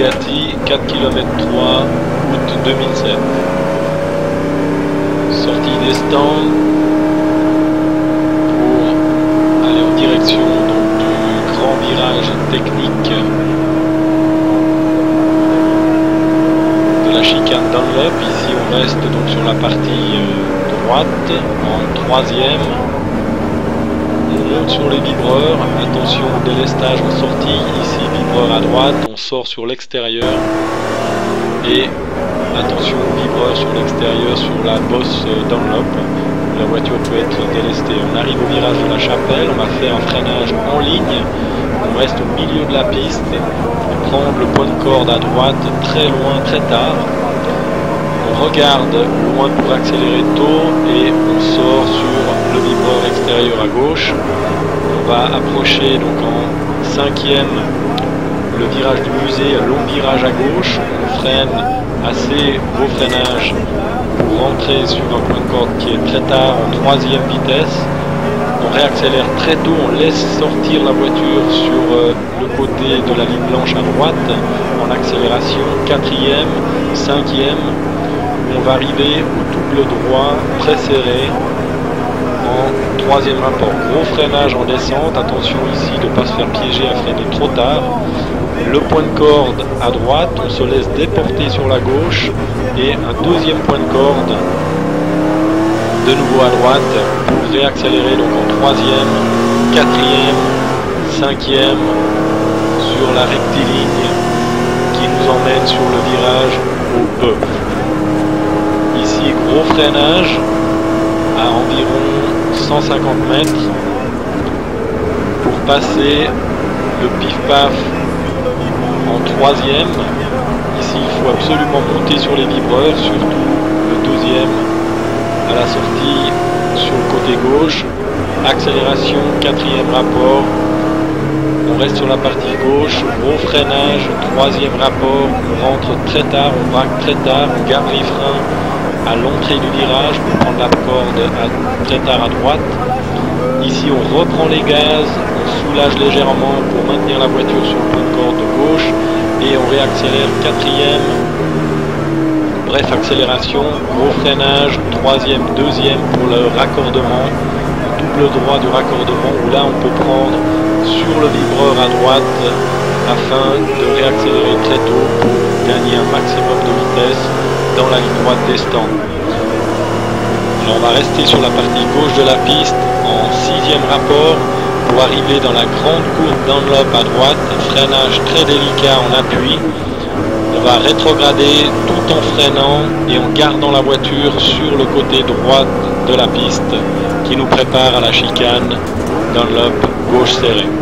Bugatti, 4 km 3, août 2007. Sortie des stands pour aller en direction donc, du grand virage technique de la chicane Dunlop. Ici on reste donc sur la partie droite en troisième. On monte sur les vibreurs, attention délestage en sortie, ici vibreur à droite, on sort sur l'extérieur et attention vibreur sur l'extérieur sur la bosse Dunlop où la voiture peut être délestée. On arrive au virage de la Chapelle, on va faire un freinage en ligne, on reste au milieu de la piste, prendre le point de corde à droite très loin, très tard. On regarde loin pour accélérer tôt et on sort sur le vibreur extérieur à gauche. On va approcher donc en cinquième le virage du musée, un long virage à gauche. On freine assez beau freinage pour rentrer sur un point de corde qui est très tard en troisième vitesse. On réaccélère très tôt, on laisse sortir la voiture sur le côté de la ligne blanche à droite en accélération, quatrième, cinquième. On va arriver au double droit très serré en troisième rapport. Gros freinage en descente, attention ici de ne pas se faire piéger à freiner trop tard. Le point de corde à droite, on se laisse déporter sur la gauche et un deuxième point de corde de nouveau à droite pour réaccélérer donc en troisième, quatrième, cinquième sur la rectiligne qui nous emmène sur le virage au E. Ici, gros freinage à environ 150 mètres pour passer le pif-paf en troisième. Ici, il faut absolument monter sur les vibreurs, surtout le deuxième à la sortie sur le côté gauche. Accélération, quatrième rapport. On reste sur la partie gauche, gros freinage, troisième rapport. On rentre très tard, on braque très tard, on garde les freins à l'entrée du virage pour prendre la corde très tard à droite. Ici on reprend les gaz, on soulage légèrement pour maintenir la voiture sur le point de corde de gauche et on réaccélère quatrième. Bref, accélération, gros freinage, troisième, deuxième pour le raccordement, double droit du raccordement où là on peut prendre sur le vibreur à droite afin de réaccélérer très tôt pour gagner un maximum de vitesse dans la ligne droite des stands. Alors on va rester sur la partie gauche de la piste en sixième rapport pour arriver dans la grande courbe Dunlop à droite, freinage très délicat en appui. On va rétrograder tout en freinant et en gardant la voiture sur le côté droit de la piste qui nous prépare à la chicane Dunlop gauche serrée.